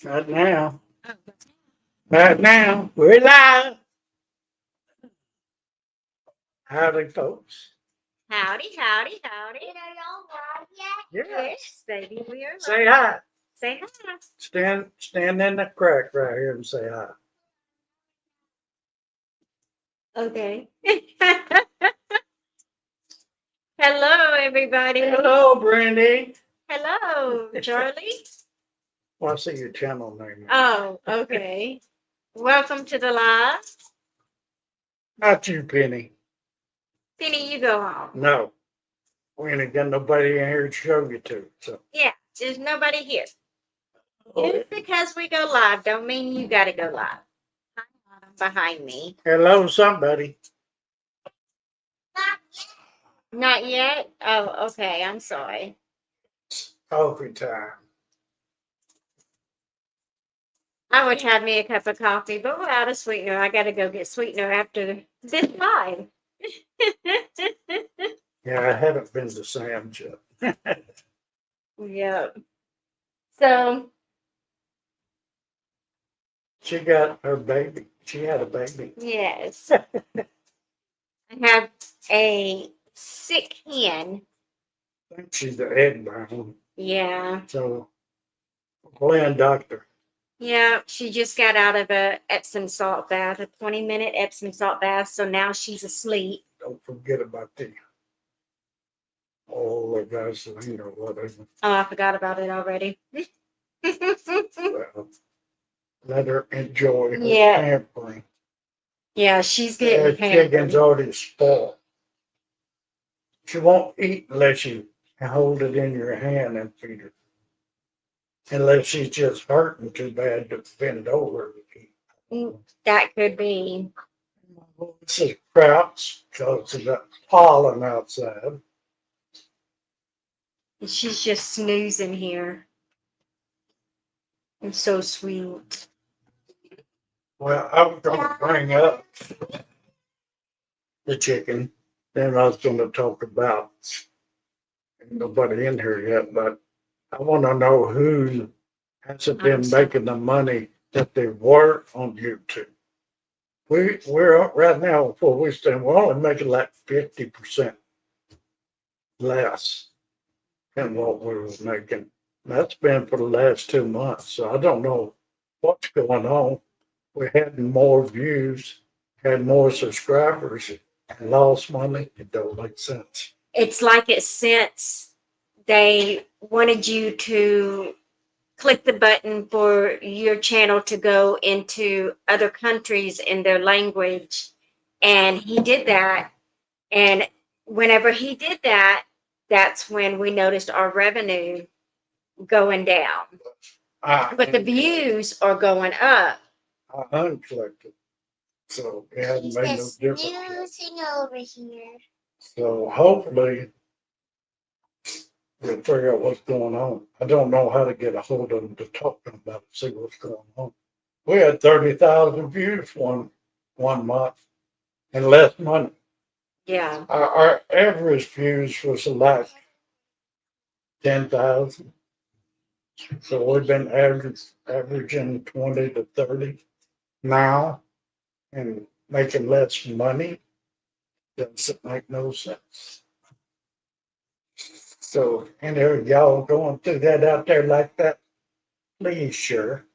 Right now. Right now. We're live. Howdy, folks. Howdy, howdy, howdy. Are y'all live yet? Yes, baby, we are Say live. hi. Say hi. Stand in the crack right here and say hi. Okay. Hello, everybody. Hello, Brandy. Hello, Charlie. Well, I see your channel name. Oh, okay. Welcome to the live. Not you, Penny. Penny, you go home. No. We ain't got nobody in here to show you to. So. Yeah, there's nobody here. Oh, Just because we go live don't mean you got to go live. Hi, Autumn, behind me. hello, somebody. Not yet? Oh, okay. I'm sorry. Coffee time. I would have me a cup of coffee, but without a sweetener. I got to go get sweetener after this live. Yeah, I haven't been to Sam's yet. Yeah. So, She got her baby. She had a baby. yes, I have a sick hen. I think she's the egg bound. Yeah. So, Glenn Doctor. Yeah, she just got out of a Epsom salt bath, a 20-minute Epsom salt bath. So now she's asleep. Don't forget about the all the Vaseline or whatever. Oh, I forgot about it already. Well, let her enjoy her Yeah. pampering. Yeah, she's Yeah, getting chicken's pampered. already spoiled. She won't eat unless you hold it in your hand and feed her. Unless she's just hurting too bad to bend over to eat. That could be. This is Krauts because of the pollen outside. She's just snoozing here. It's so sweet. Well, I was going to bring up the chicken. Then I was going to talk about nobody in here yet, but I want to know who hasn't been making the money that they were on YouTube. We're up right now before we stand. We're only making like 50% less than what we were making. That's been for the last 2 months. So I don't know what's going on. We had more views, had more subscribers, and lost money. It don't make sense. It's like it since they wanted you to click the button for your channel to go into other countries in their language. And he did that. And whenever he did that, that's when we noticed our revenue going down. But the views are going up. I unclicked it. So it hasn't He's made no just difference. snoozing over here. So hopefully we'll figure out what's going on. I don't know how to get a hold of them to talk to them about it, see what's going on. We had 30,000 views one month and less money. Yeah. Our average views was like 10,000. So we've been averaging 20 to 30 now and making less money. Doesn't make no sense. So, any of y'all going through that out there like that, please share.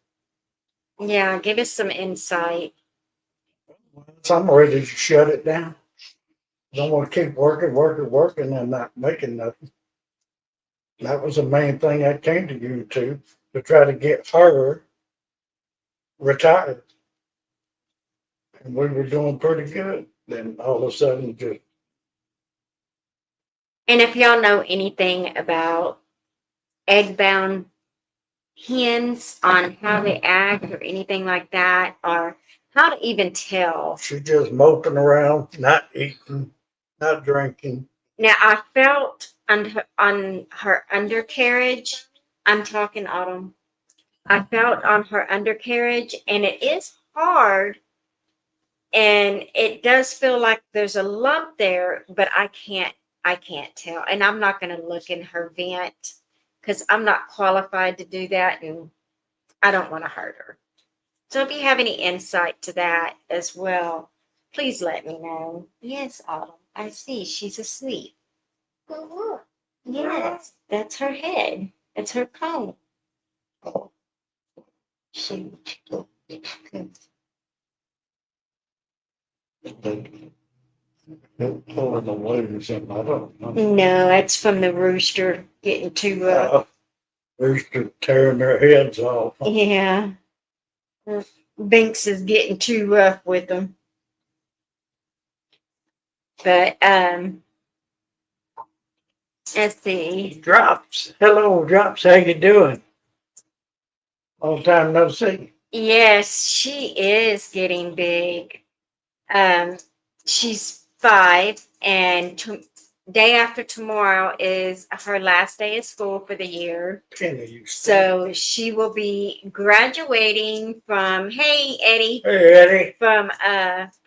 Yeah. Give us some insight. So I'm ready to shut it down. Don't want to keep working and not making nothing. That was the main thing I came to YouTube to try to get her retired. And we were doing pretty good. Then all of a sudden, just And if y'all know anything about egg bound hens on how they act or anything like that, or how to even tell. she just moping around, not eating, not drinking. Now, I felt on her undercarriage, I'm talking Autumn. I felt on her undercarriage, and it is hard, and it does feel like there's a lump there, but I can't tell. And I'm not going to look in her vent because I'm not qualified to do that. And I don't want to hurt her. So if you have any insight to that as well, please let me know. Yes, Autumn. I see. She's asleep. Woo-woo. Yes, that's her head. That's her comb. Oh. See. Pulling the wings in, I don't know. No, that's from the rooster getting too rough. Rooster tearing their heads off. Yeah. Binks is getting too rough with them. But let's see. Drops. Hello, Drops. How you doing? Long time no see. Yes, she is getting big. She's 5, and day after tomorrow is her last day of school for the year. Penny, you So she will be graduating from, hey Eddie, Hey, Eddie. from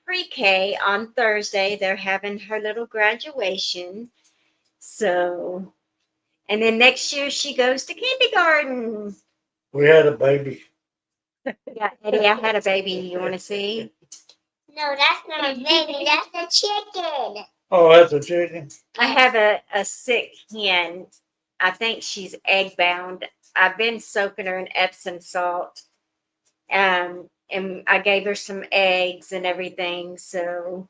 pre-K on Thursday. They're having her little graduation. So, and then next year she goes to kindergarten. We had a baby. Yeah, Eddie, I had a baby. You want to see? No, that's not a baby. That's a chicken. Oh, that's a chicken. I have a sick hen. I think she's egg bound. I've been soaking her in Epsom salt. And I gave her some eggs and everything. So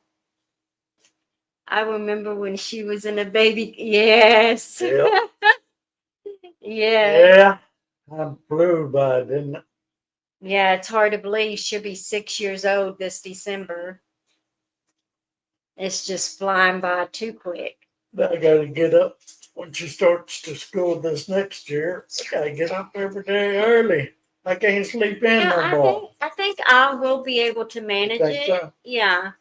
I remember when she was in a baby. Yes. Yep. Yeah. Yeah. I flew by, didn't it? Yeah, it's hard to believe she'll be 6 years old this December. It's just flying by too quick. I gotta get up when she starts to school this next year. I gotta get up every day early. I can't sleep in Yeah, no more. I think I will be able to manage think it. so? Yeah.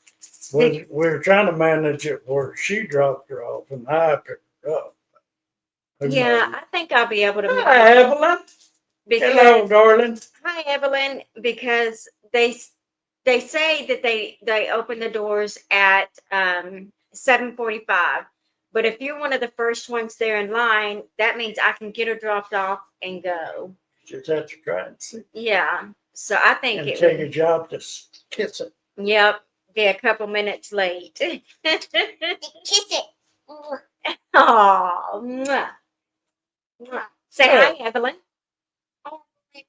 We were trying to manage it where she dropped her off and I picked her up. Who Yeah, knows? I think I'll be able to Hi, manage it Evelyn. because Hello, darling. hi Evelyn, because they say that they open the doors at 7:45. But if you're one of the first ones there in line, that means I can get her dropped off and go. Just have to try and see. Yeah. So I think And it take a would, job to kiss it. yep, be a couple minutes late. Kiss it. Ooh. Oh, mwah, mwah. Say hi, Evelyn. Say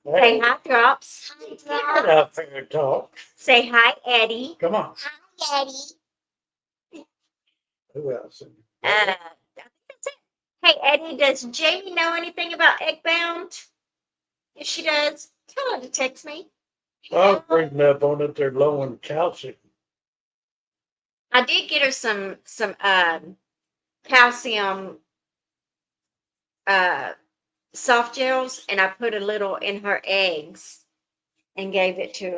Hey, hi, Drops. Hi, get up here and talk. Say hi, Eddie. Come on. Daddy. Who else? I think that's it. Hey, Eddie, does Jamie know anything about Eggbound? If she does, tell her to text me. I was reading up on it. They're low in calcium. I did get her some calcium uh soft gels, and I put a little in her eggs and gave it to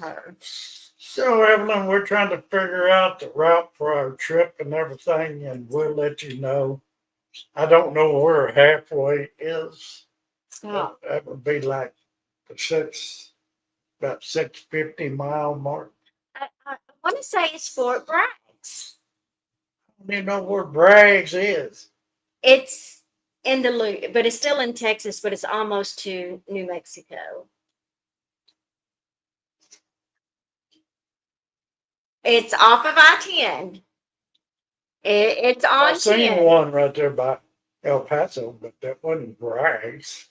her. So, Evelyn, we're trying to figure out the route for our trip and everything, and we'll let you know. I don't know where halfway is. Oh, That would be like the about 650-mile mark. I want to say it's Fort Bragg. I don't even know where Braggs is. It's in the loop, but it's still in Texas, but it's almost to New Mexico. It's off of I-10. It's I on seen 10. one right there by El Paso, but that wasn't Braggs.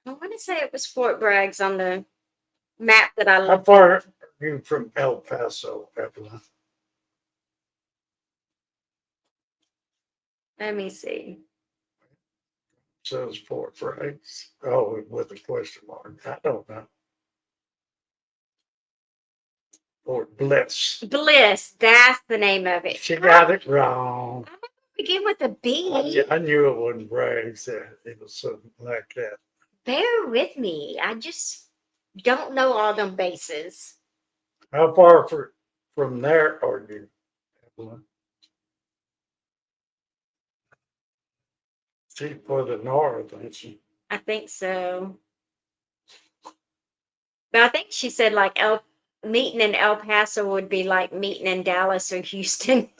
I want to say it was Fort Bragg on the map that I How looked far at. are you from El Paso, Evelyn? Let me see. Says Fort Braggs. Oh, with a question mark. I don't know. Fort Bliss. Bliss, that's the name of it. She got it wrong. I begin with a B. Yeah, I knew it wasn't Braggs. It was something like that. Bear with me. I just don't know all them bases. How far from there are you, Evelyn? She's for the north, ain't she? I think so. But I think she said like meeting in El Paso would be like meeting in Dallas or Houston.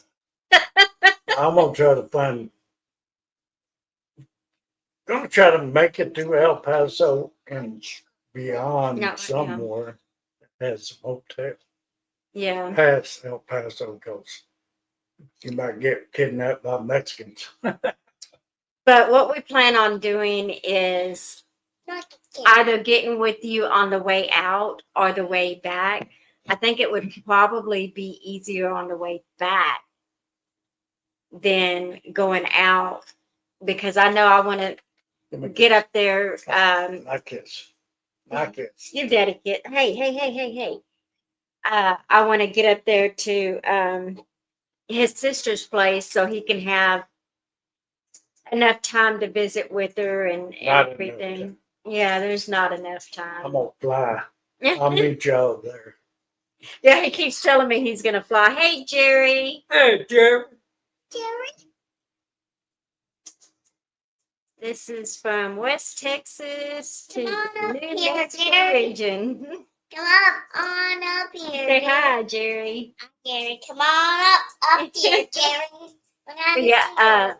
I'm gonna try to find Gonna try to make it to El Paso and beyond Not right now. somewhere. Has some hotel Yeah. past El Paso goes. You might get kidnapped by Mexicans. But what we plan on doing is Not the either getting with you on the way out or the way back. I think it would probably be easier on the way back than going out because I know I want to get up there. My kids. My kids. You daddy kid. Hey. I want to get up there to his sister's place so he can have enough time to visit with her and Not enough everything. time. Yeah, there's not enough I'm time. gonna fly. I'll meet y'all there. Yeah, he keeps telling me he's gonna fly. Hey, Jerry. Hey, Jerry. Jerry. This is from West Texas to Come on the up New here, Mexico Jerry. region. Come on up here. Say hi, Jerry. Jerry. Come on up here, Jerry. We're gonna Yeah, see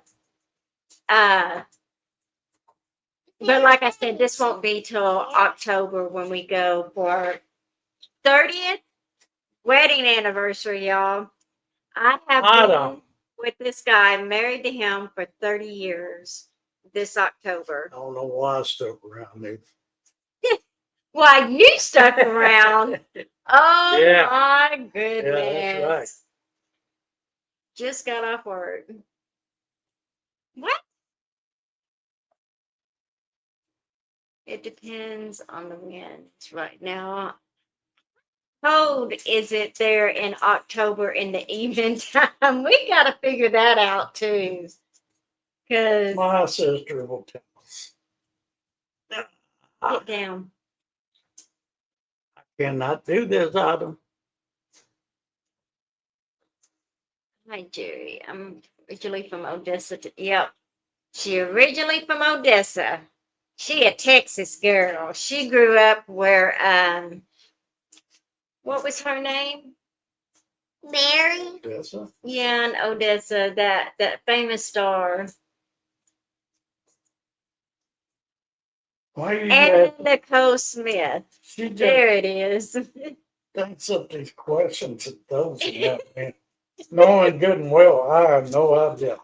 you. but like I said, this won't be till October when we go for our 30th wedding anniversary, y'all. I have I been don't. with this guy, married to him for 30 years this October. I don't know why I stuck around there. Why you stuck around? Oh Yeah. my goodness. Yeah, that's right. Just got off work. What? It depends on the winds right now. Cold is it there in October in the evening time? We got to figure that out too. Because My sister will tell us. get down. I cannot do this, Adam. Hi, Jerry. I'm originally from Odessa. Yep. She originally from Odessa. She a Texas girl. She grew up where what was her name? Mary. Odessa? Yeah, in Odessa, that famous star. Why you Anna got, Nicole Smith. she just There it is. thinks of these questions and those and that, man. Knowing good and well, I have no idea.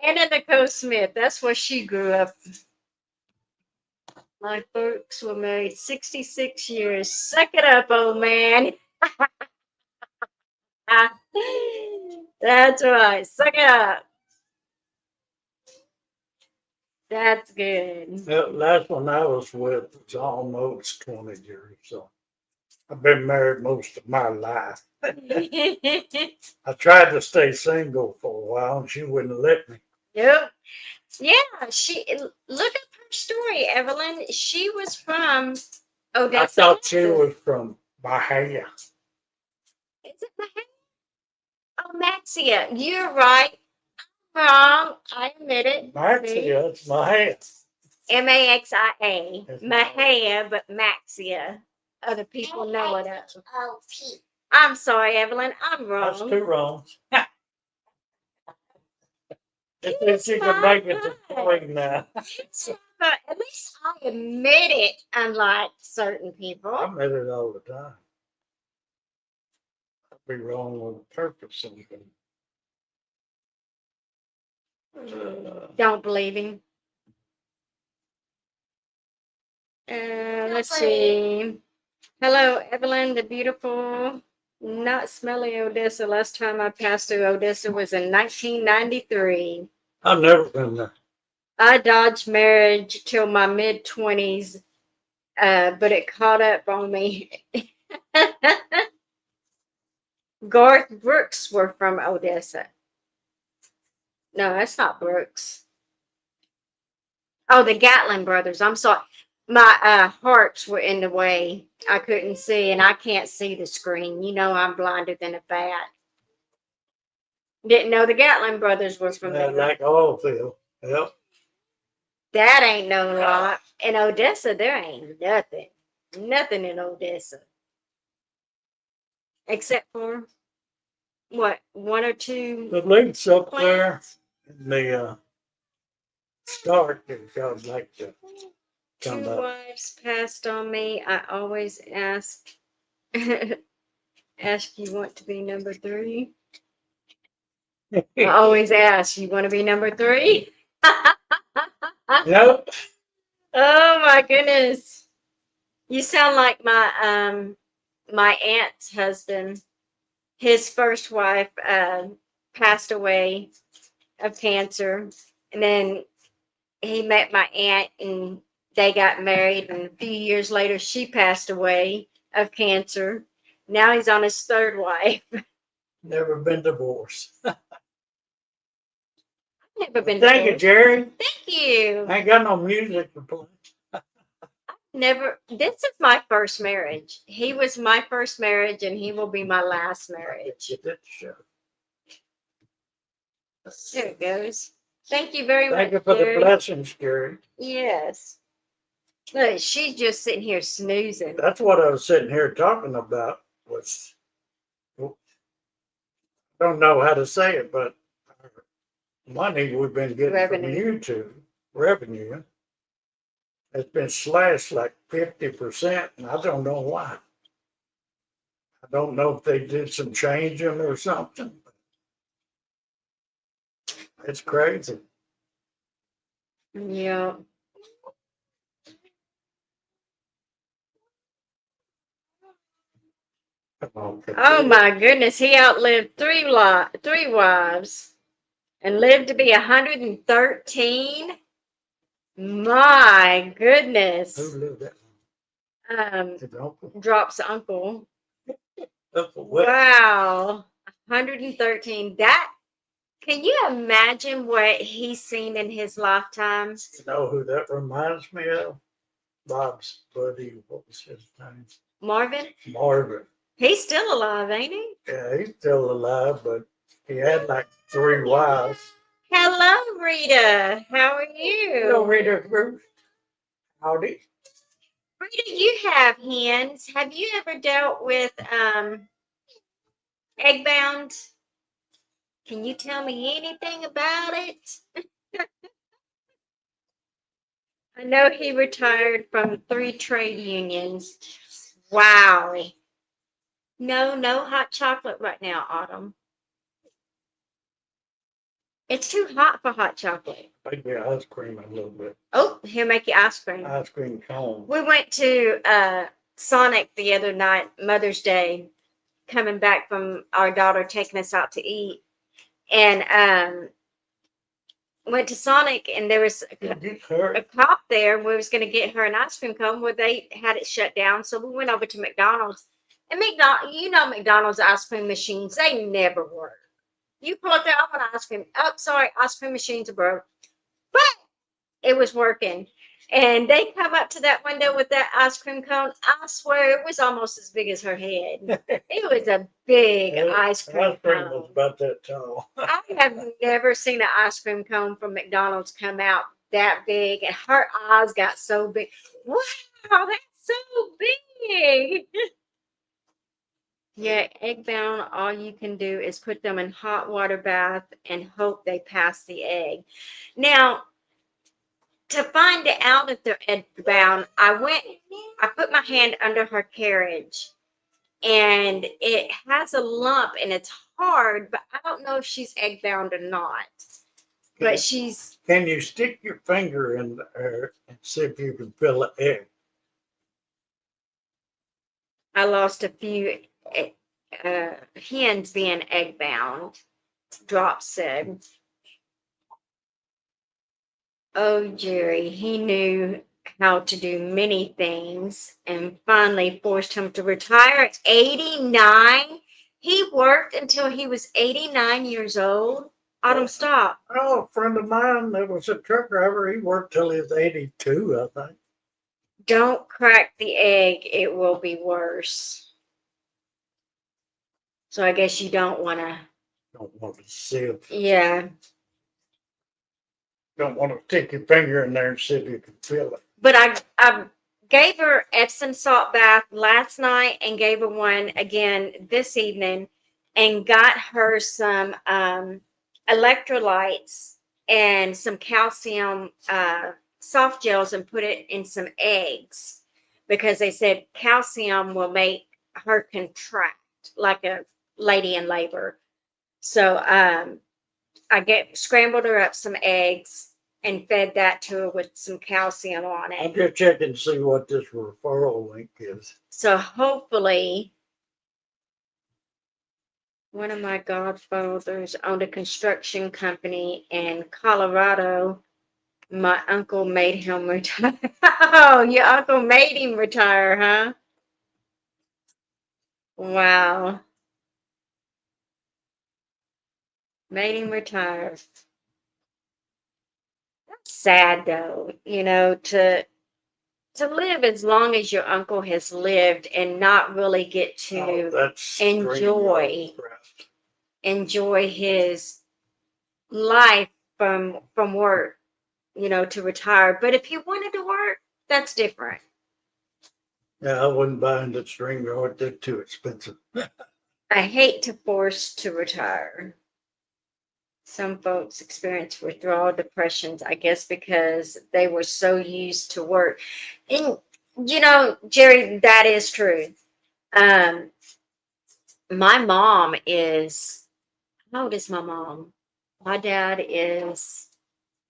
Anna Nicole Smith. That's where she grew up. My folks were married 66 years. Suck it up, old man. That's right. Suck it up. That's good. The last one I was with was almost 20 years, so I've been married most of my life. I tried to stay single for a while and she wouldn't let me. Yep. Yeah, she look up her story, Evelyn. She was from Odessa. I thought she Texas. was from Bahia. Is it Mahia? Oh, Maxia. You're right. Wrong. I admit it. Maxia, it's Bahia. Maxia. Mahia, but Maxia. Other people know it as. Oh, Pete. I'm sorry, Evelyn. I'm That's wrong. two wrongs. If It's she can my make it to God. 3 now. But at least I admit it, unlike certain people. I admit it all the time. I'd be wrong on purpose. Don't believe him. Let's see. Hello, Evelyn, the beautiful, not smelly Odessa. Last time I passed through Odessa was in 1993. I've never been there. I dodged marriage till my mid 20s, but it caught up on me. Garth Brooks were from Odessa. No, that's not Brooks. Oh, the Gatlin brothers. I'm sorry. My hearts were in the way. I couldn't see, and I can't see the screen. You know, I'm blinder than a bat. Didn't know the Gatlin brothers were from there. Like Oilfield. Yep. That ain't no lot. In Odessa, there ain't nothing. Nothing in Odessa. Except for, what, one or two The links up there. plants? The start if y'all would like to come Two up. wives passed on me. I always ask, ask you want to be number three. I always ask, you want to be number three? Nope. Oh my goodness. You sound like my aunt's husband. His first wife passed away of cancer. And then he met my aunt and they got married. And a few years later, she passed away of cancer. Now he's on his third wife. Never been divorced. Never been Thank you, divorced. Jerry. Thank you. I ain't got no music to play. Never. This is my first marriage. He was my first marriage, and he will be my last marriage. Get that show. There it goes. Thank you very Thank you much, for the Jerry. blessings, Jerry. Yes. Look, she's just sitting here snoozing. That's what I was sitting here talking about. Was don't know how to say it, but money we've been getting Revenue. from YouTube revenue has been slashed like 50%, and I don't know why. I don't know if they did some changing or something. It's crazy. Yeah. Come on, Oh my goodness, he outlived three wives and lived to be 113. My Who goodness. lived that? His uncle? Drops uncle. Uncle Wes. Wow. 113. That can you imagine what he's seen in his lifetime? You know who that reminds me of? Bob's buddy. What was his name? Marvin? Marvin. He's still alive, ain't he? Yeah, he's still alive, but he had like 3 wives. Hello, Rita. How are you? Hello, Rita Cruz. Howdy. Rita, you have hens. Have you ever dealt with Eggbound? Can you tell me anything about it? I know he retired from 3 trade unions. Wow. No hot chocolate right now, Autumn. It's too hot for hot chocolate. Maybe ice cream a little bit. Oh, he'll make you ice cream. Ice cream cone. We went to Sonic the other night, Mother's Day, coming back from our daughter taking us out to eat. And went to Sonic, and there was a cop there. We was going to get her an ice cream cone. Well, they had it shut down, so we went over to McDonald's. And McDonald's ice cream machines, they never work. You pull up there, I want ice cream. Oh, sorry, ice cream machines are broke. But it was working. And they come up to that window with that ice cream cone. I swear it was almost as big as her head. It was a big ice cream Ice cream was cone. about that tall. I have never seen an ice cream cone from McDonald's come out that big, and her eyes got so big. Wow, that's so big. Yeah, Eggbound, all you can do is put them in hot water bath and hope they pass the egg. Now, to find out if they're Eggbound, I put my hand under her carriage, and it has a lump and it's hard, but I don't know if she's Eggbound or not. But she's. Can you stick your finger in there and see if you can feel an egg? I lost a few hens being Eggbound. Drop said. Oh, Jerry, he knew how to do many things and finally forced him to retire at 89. He worked until he was 89 years old. Autumn, stop. Oh, a friend of mine that was a truck driver, he worked till he was 82, I think. Don't crack the egg, it will be worse. So I guess you don't want to. Don't want to sieve. Yeah. Don't want to stick your finger in there and see if you can feel it. But I gave her Epsom salt bath last night and gave her one again this evening and got her some electrolytes and some calcium soft gels and put it in some eggs because they said calcium will make her contract like a lady in labor. So I scrambled her up some eggs and fed that to her with some calcium on I'm it. just checking to see what this referral link is. So hopefully, one of my godfathers owned a construction company in Colorado. My uncle made him retire. Oh, your uncle made him retire, huh? Wow. Made him retire. Sad though, to live as long as your uncle has lived and not really get Oh, to that's enjoy StreamYard crap. enjoy his life from work, to retire. But if he wanted to work, that's different. Yeah, I wouldn't buy into StreamYard. They're too expensive. I hate to force to retire. Some folks experience withdrawal depressions, I guess, because they were so used to work. And, Jerry, that is true. Um, my mom is, how old is my mom? My dad is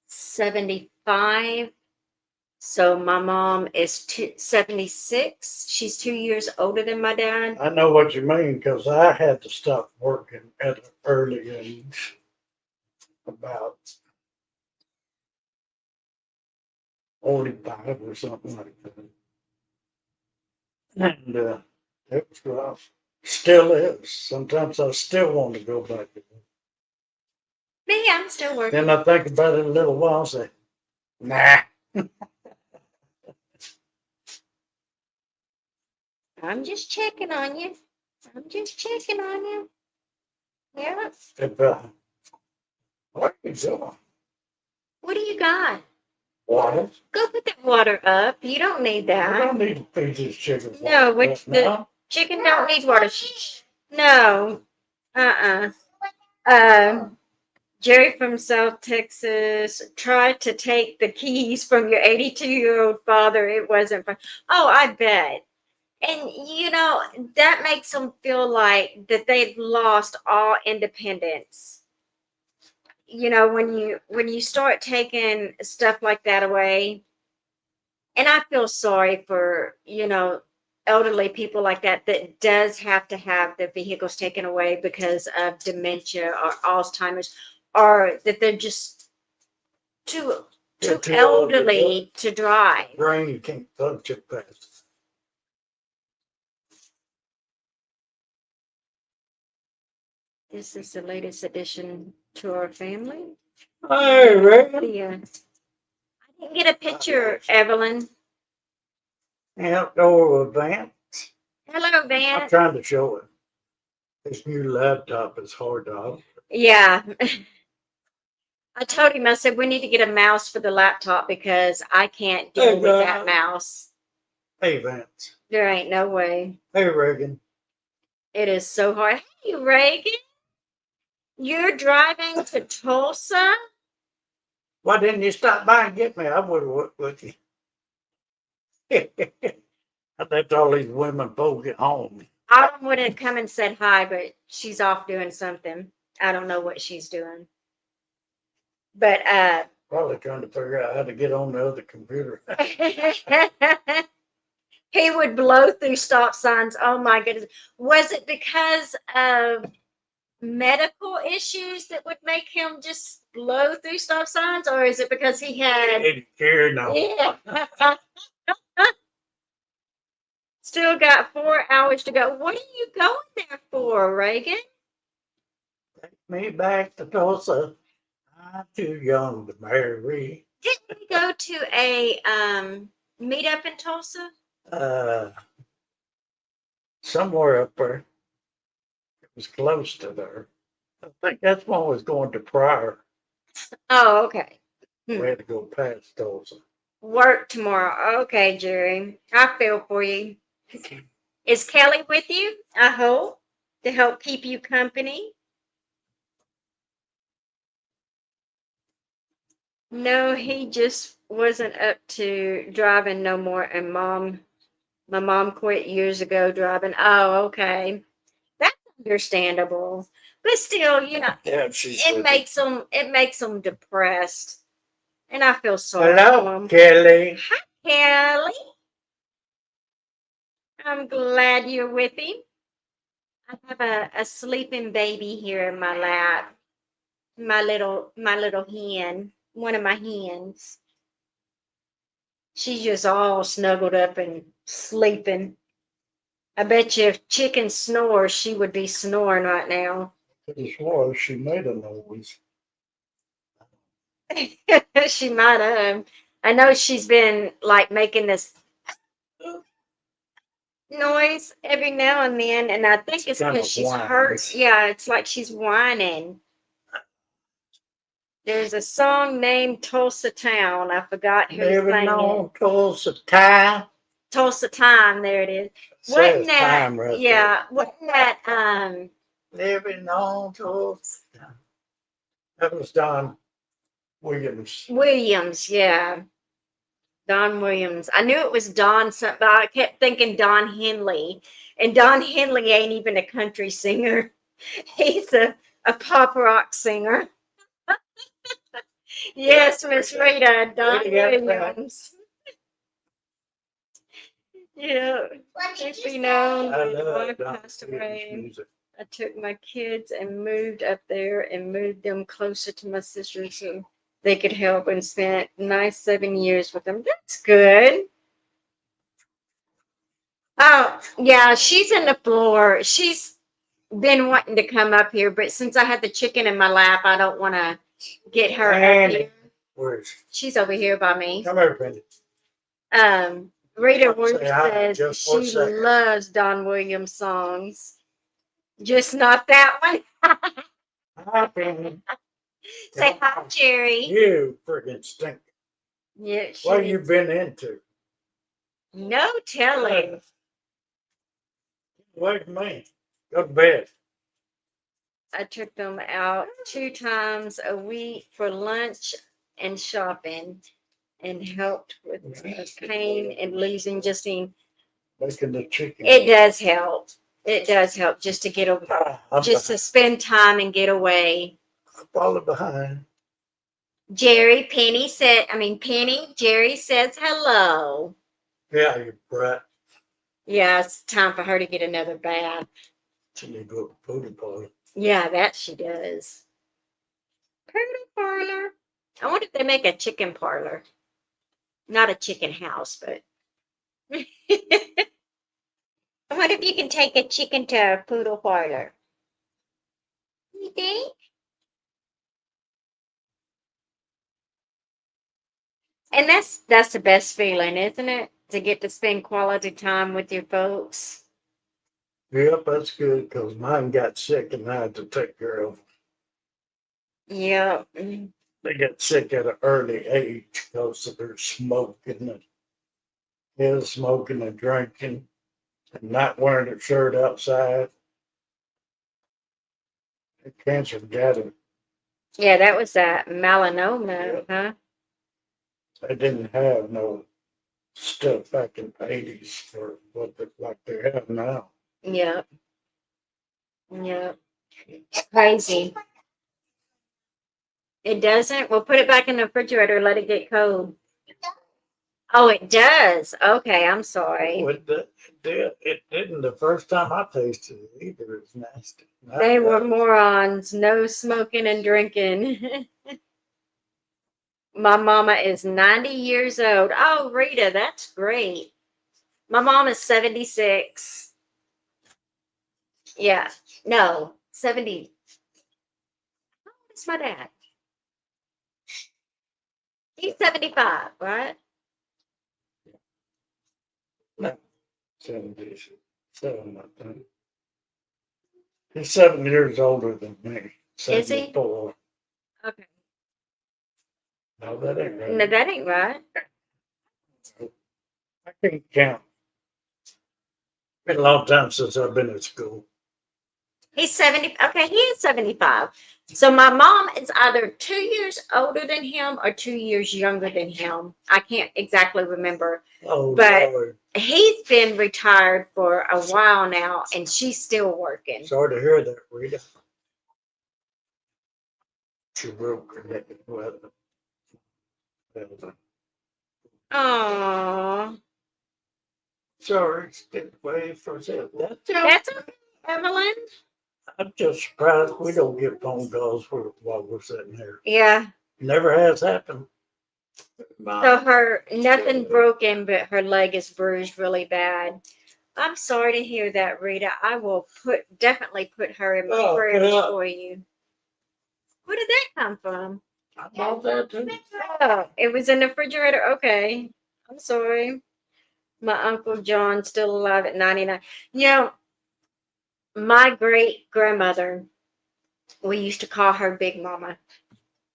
75. So my mom is 76. She's 2 years older than my dad. I know what you mean because I had to stop working at an early age, about 45 or something like that. And it was rough. Still is. Sometimes I still want to go back to work. Me, I'm still working. Then I think about it a little while and say, nah. I'm just checking on you. I'm just checking on you. Yeah. If, what are you doing? What do you got? Water? Go put that water up. You don't need I that. don't need to feed this chicken No, water which right now. chicken don't need water. No. Um, Jerry from South Texas tried to take the keys from your 82-year-old father. It wasn't fun. Oh, I bet. And that makes them feel like that they've lost all independence. When you start taking stuff like that away, and I feel sorry for, elderly people like that does have to have their vehicles taken away because of dementia or Alzheimer's, or that they're just too They're too too old to elderly to drive. brain can't function fast. This is the latest addition to our family. Hey, Reagan. I didn't get a picture, Evelyn. Outdoor event. Hello, I'm Vance. trying to show it. This new laptop is hard to operate. Yeah. I told him, I said, we need to get a mouse for the laptop because I can't deal Hey, with that guys. mouse. Hey, Vance. There ain't no way. Hey, Reagan. It is so hard. Hey, Reagan, you're driving to Tulsa? Why didn't you stop by and get me? I would have worked with you. I let all these women folk get home. Autumn would have come and said hi, but she's off doing something. I don't know what she's doing. But Probably trying to figure out how to get on the other computer. he would blow through stop signs. Oh my goodness. Was it because of medical issues that would make him just blow through stop signs, or is it because he had Didn't care now. yeah. Still got 4 hours to go. What are you going there for, Reagan? Take me back to Tulsa. I'm too young to marry. Didn't we go to a meetup in Tulsa? Uh, somewhere up there. It was close to there. I think that's when I was going to Pryor. Oh, okay. We had to go past Tulsa. Work tomorrow. Okay, Jerry. I feel for you. Is Kelly with you? I hope to help keep you company. No, he just wasn't up to driving no more. And my mom quit years ago driving. Oh, okay. That's understandable. But still, Yeah, she's it with makes them depressed. And I feel sorry for Hello, them. Kelly. Hi, Kelly. I'm glad you're with him. I have a sleeping baby here in my lap. My little hen, one of my hens. She's just all snuggled up and sleeping. I bet you if chicken snores, she would be snoring right now. Could have swore she made a noise. She might have. I know she's been like making this noise every now and then, and I think it's Kind because of she's hurt. whines. Yeah, it's like she's whining. There's a song named Tulsa Town. I forgot who Living sang it. on Tulsa time. Tulsa Time. There it is. Says Wasn't that? time right there. Yeah. Wasn't that? Living on Tulsa time. That was Don Williams. Williams. Yeah. Don Williams. I knew it was Don something, but I kept thinking Don Henley. And Don Henley ain't even a country singer. He's a pop rock singer. Yes, Miss Rita, Don Where'd he get that? Williams. Yeah. What did If you you say? know, I my love wife Don passed Williams away. music. I took my kids and moved up there and moved them closer to my sister so they could help and spent nice 7 years with them. That's good. Oh, yeah, she's in the floor. She's been wanting to come up here, but since I had the chicken in my lap, I don't want to get her up Andy. here. Where's She's over here by me. come here, Benny. Rita Ruth Say hi says just for a she second. loves Don Williams songs, just not that one. Hi, Benny. Say hi, Jerry. You freaking stink. Yeah, What she you been into? no telling. Wait a minute. Go to bed. I took them out 2 times a week for lunch and shopping and helped with pain and losing Justine. Making the chicken. It does help. It does help just to get away, I'm just to spend time and get away. falling behind. Jerry, Penny, Jerry says hello. Yeah, you brat. Yeah, it's time for her to get another bath. Till you go to booty party. Yeah, that she does. Poodle parlor. I wonder if they make a chicken parlor. Not a chicken house, but I wonder if you can take a chicken to a poodle parlor. You think? And that's the best feeling, isn't it? To get to spend quality time with your folks. Yep, that's good because mine got sick and I had to take care of them. Yeah. They got sick at an early age because of their smoking and his smoking and drinking and not wearing their shirt outside. The cancer got him. Yeah, that was that melanoma, huh? They didn't have no stuff back in the 80s for what like they have now. Yep. Yep. Crazy. It doesn't? We'll put it back in the refrigerator, let it get cold. Oh, it does. Okay, I'm sorry. It didn't the first time I tasted it either. It's nasty. They were morons. No smoking and drinking. My mama is 90 years old. Oh, Rita, that's great. My mom is 76. Yeah. No, 70. How old is my dad? He's 75, right? No, 77, I think. He's 7 years older than me. Is he? 74. Okay. No, that ain't right. No, that ain't right. I can't count. Been a long time since I've been at school. He's 70. Okay, he is 75. So my mom is either 2 years older than him or 2 years younger than him. I can't exactly remember. Oh, But Lord. he's been retired for a while now, and she's still working. Sorry to hear that, Rita. She broke her neck with it. Oh, Sorry, stick away for a second. that's okay, Evelyn. I'm just surprised we don't get phone calls while we're sitting here. Yeah. Never has happened. So her nothing broken, but her leg is bruised really bad. I'm sorry to hear that, Rita. I will definitely put her in my Oh, prayers yeah. for you. Where did that come from? I bought that too. Oh, it was in the refrigerator. Okay. I'm sorry. My Uncle John still alive at 99. You know, my great grandmother, we used to call her Big Mama.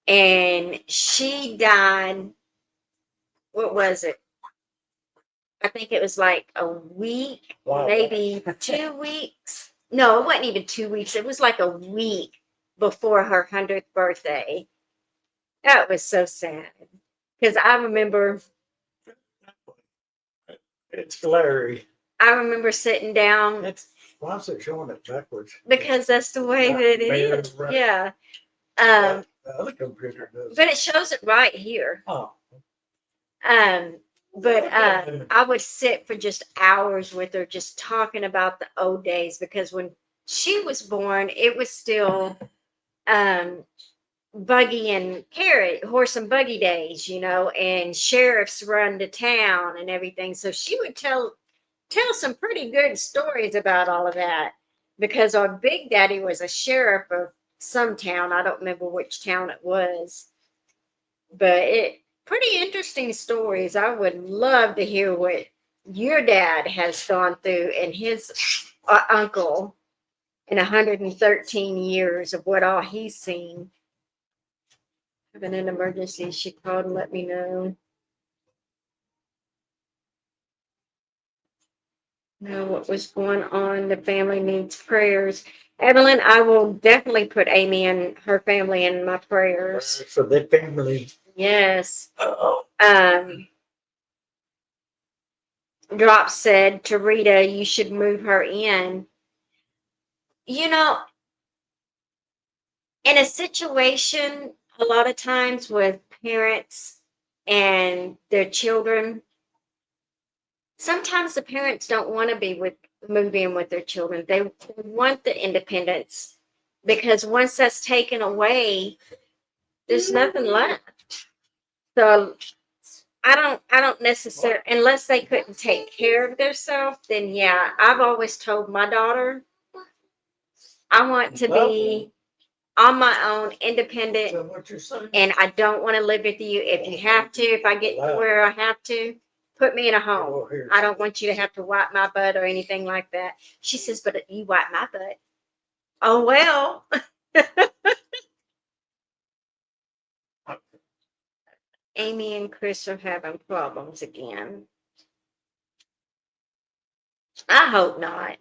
And she died, what was it? I think it was like a week, Wow. maybe 2 weeks. No, it wasn't even 2 weeks. It was like a week before her 100th birthday. That was so sad. Because It's Larry. I remember sitting down Why is it showing it backwards? because that's the way Not that it fair, is. right. Yeah. The other computer does. But it shows it right here. Oh, Um, but I would sit for just hours with her, just talking about the old days because when she was born, it was still um, buggy and carrot, horse and buggy days, and sheriffs run to town and everything. So she would tell some pretty good stories about all of that because our big daddy was a sheriff of some town. I don't remember which town it was, but it pretty interesting stories. I would love to hear what your dad has gone through and his uncle in 113 years of what all he's seen. Having an emergency, she called and let me know. Know what was going on. The family needs prayers. Evelyn, I will definitely put Amy and her family in my prayers. so the family. Yes. Oh, Drop said to Rita, you should move her in. You know, in a situation, a lot of times with parents and their children, sometimes the parents don't want to move in with their children. They want the independence because once that's taken away, there's nothing left. So I don't necessarily, unless they couldn't take care of themselves, then yeah, I've always told my daughter I want to be on my own, independent, so what you're saying? and I don't want to live with you. If you have to, if I get to where I have to, put me in a home. Oh, here. I don't want you to have to wipe my butt or anything like that. She says, but you wipe my butt. Oh, well. Amy and Chris are having problems again. I hope not.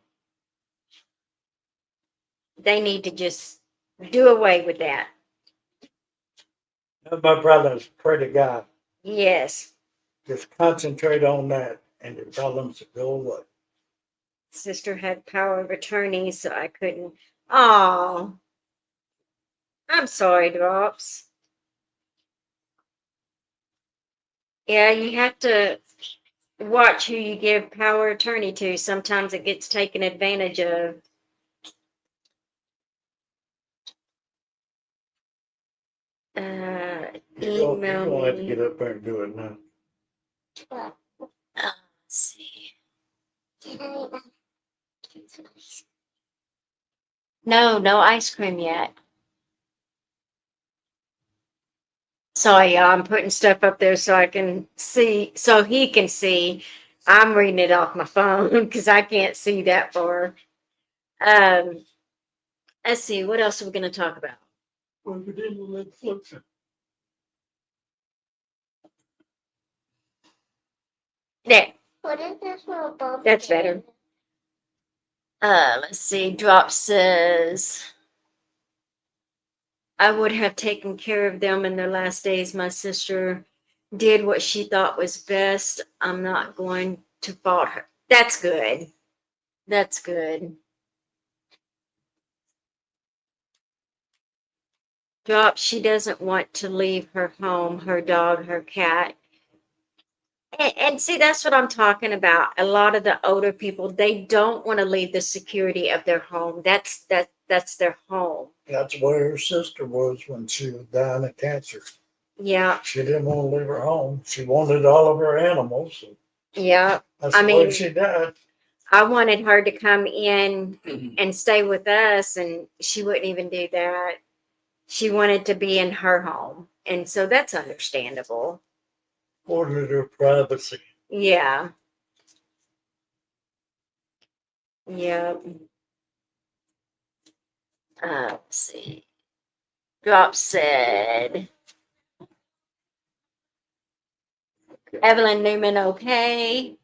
They need to just do away with that. My brother's a pretty guy. Yes. Just concentrate on that and your problems will go away. Sister had power of attorney, so I couldn't. Oh, I'm sorry, Drops. Yeah, you have to watch who you give power of attorney to. Sometimes it gets taken advantage of. You're Email gonna have to me. get up there and do it now. Let's see. No ice cream yet. Sorry, y'all. I'm putting stuff up there so I can see, so he can see. I'm reading it off my phone because I can't see that far. Um, let's see. What else are we going to talk about? Well, we didn't let folks. There. What is this little bulb? That's better. Let's see. Drop says, I would have taken care of them in their last days. My sister did what she thought was best. I'm not going to fault her. That's good. That's good. Drop, she doesn't want to leave her home, her dog, her cat. And see, that's what I'm talking about. A lot of the older people, they don't want to leave the security of their home. That's their home. That's where her sister was when she was dying of cancer. Yeah, She didn't want to leave her home. She wanted all of her animals. yeah. That's I the way mean, she died. I wanted her to come in and stay with us, and she wouldn't even do that. She wanted to be in her home, and so that's understandable. Wanted her privacy. Yeah, yeah. Let's see. Drop said, Evelyn Newman, okay.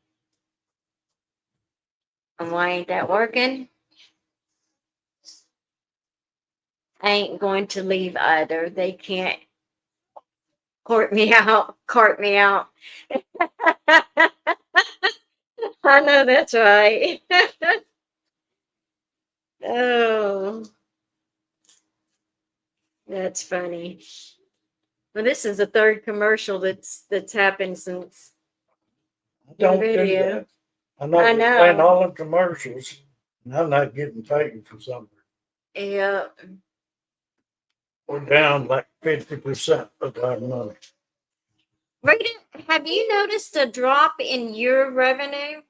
And why ain't that working? I ain't going to leave either. They can't court me out, cart me out. I know that's right. Oh, that's funny. Well, this is the third commercial that's happened since I your don't do video. that. I'm not I know. playing all the commercials, and I'm not getting paid for something. Yeah. We're down like 50% of our money. Rita, have you noticed a drop in your revenue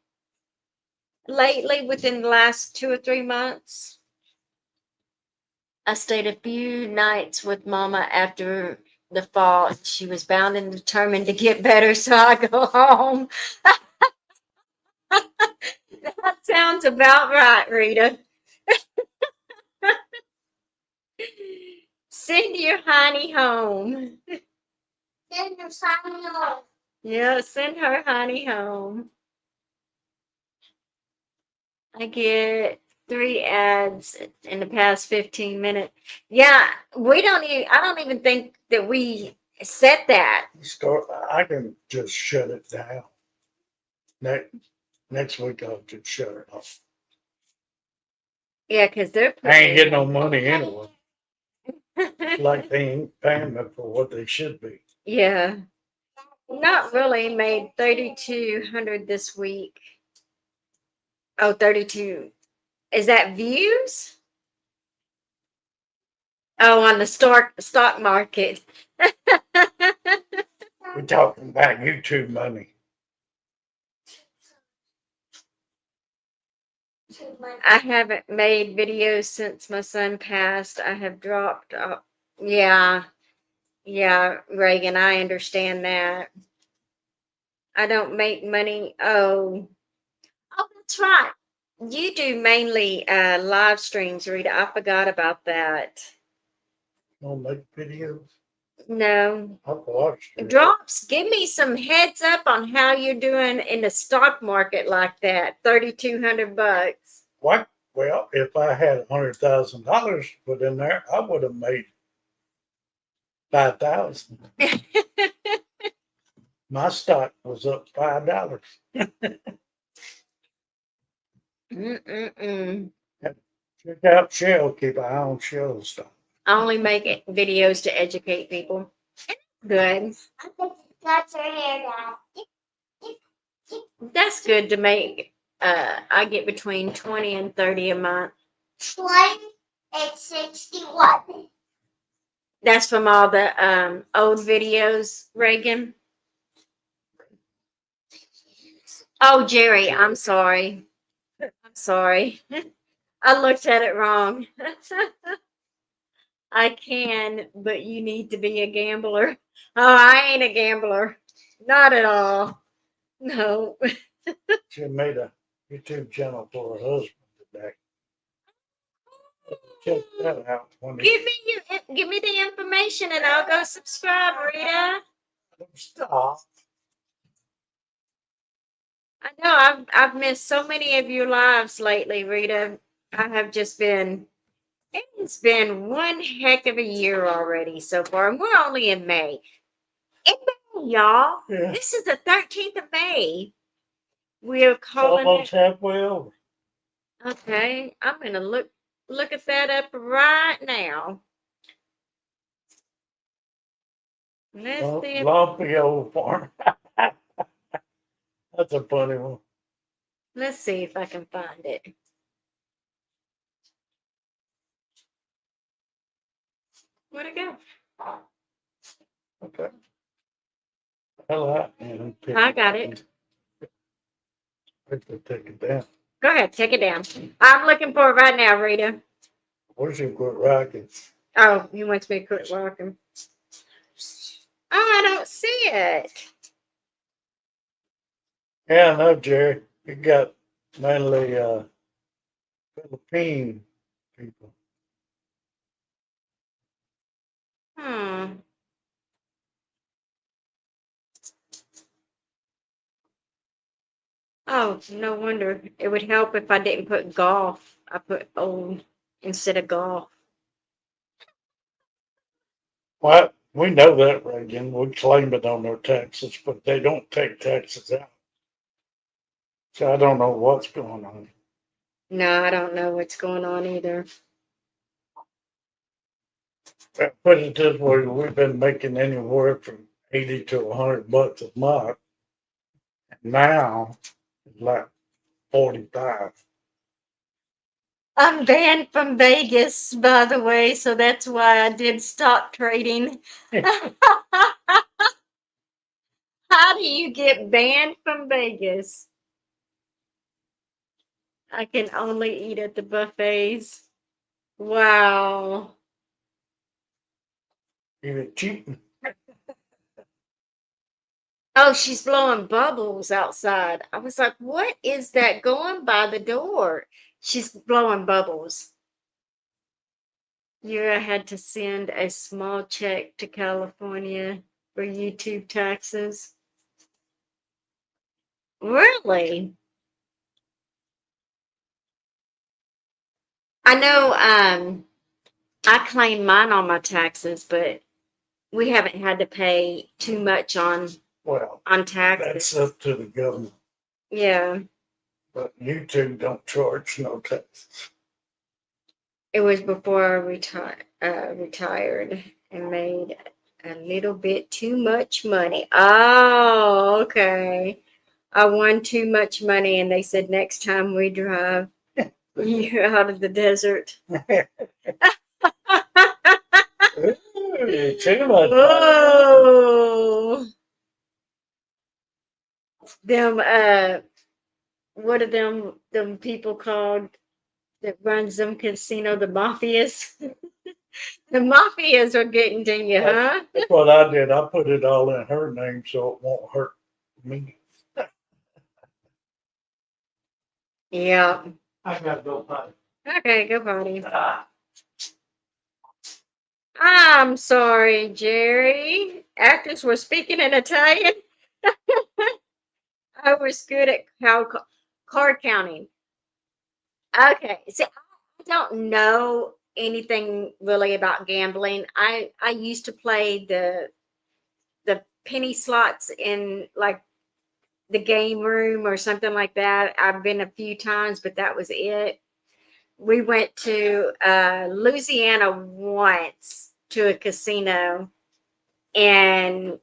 lately within the last 2 or 3 months? I stayed a few nights with Mama after the fall, and she was bound and determined to get better, so I go home. That sounds about right, Rita. Send your honey home. Then the final. Yeah, send her honey home. I get 3 ads in the past 15 minutes. Yeah, I don't even think that we set that. I can just shut it down. Next week I'll just shut it off. Yeah, because they're I ain't getting no putting money anyway. Like they ain't paying me for what they should be. Yeah, not really. Made 3,200 this week. Oh, 32. Is that views? Oh, on the stock market. We're talking about YouTube money. I haven't made videos since my son passed. I have dropped. Yeah, yeah, Reagan, I understand that. I don't make money. Oh, that's right. You do mainly live streams, Rita. I forgot about that. Don't make videos. No. I've watched it. Drops, give me some heads up on how you're doing in the stock market like that. $3,200. What? Well, if I had $100,000 put in there, I would have made 5,000. My stock was up $5. Mm-mm-mm. Check out Shell. Keep an eye on Shell stock. I only make videos to educate people. Good. I think that's her hair now. That's good to make. I get between 20 and 30 a month. 20 and 61. That's from all the old videos, Reagan. Oh, Jerry, I'm sorry. I'm sorry. I looked at it wrong. I can, but you need to be a gambler. Oh, I ain't a gambler. Not at all. No. She made a YouTube channel for her husband today. Check that out. Give me the information and I'll go subscribe, Rita. Stop. I know I've missed so many of your lives lately, Rita. I have just been. It's been one heck of a year already so far, and we're only in May. In May, y'all. Yeah. This is the 13th of May. We're It's calling almost it. halfway over. Okay, I'm gonna look at that up right now. Let's see if Lumpy old farm. That's a funny one. let's see if I can find it. Where'd it go? Okay. Hell, and I got it. Take it down. Go ahead, take it down. I'm looking for it right now, Rita. Where's your quit rocking? Oh, he wants me to quit walking. Oh, I don't see it. Yeah, I know, Jerry. You got mainly Philippine people. Hmm. Oh, no wonder. It would help if I didn't put golf. I put old instead of golf. Well, we know that, Reagan. We claim it on our taxes, but they don't take taxes out. So I don't know what's going on. No, I don't know what's going on either. Put it this way, we've been making anywhere from 80 to $100 a month. Now it's like 45. I'm banned from Vegas, by the way, so that's why I did stock trading. How do you get banned from Vegas? I can only eat at the buffets. Wow. You're cheating. Oh, she's blowing bubbles outside. I was like, what is that going by the door? She's blowing bubbles. You had to send a small check to California for YouTube taxes. Really? I know I claim mine on my taxes, but we haven't had to pay too much Well, on that's taxes. up to the government. Yeah. But YouTube don't charge no taxes. It was before I retired and made a little bit too much money. Oh, okay. I won too much money, and they said next time we drive you out of the desert. Ooh, too much money. Whoa! Them what are them people called that runs them casino? The mafias. The mafias are getting to you, huh? That's what I did. I put it all in her name so it won't hurt me. Yeah. I gotta go fight. Okay, go potty. I'm sorry, Jerry. Actors were speaking in Italian. I was good at card counting. Okay, see, I don't know anything really about gambling. I used to play the penny slots in like the game room or something like that. I've been a few times, but that was it. We went to Louisiana once to a casino, and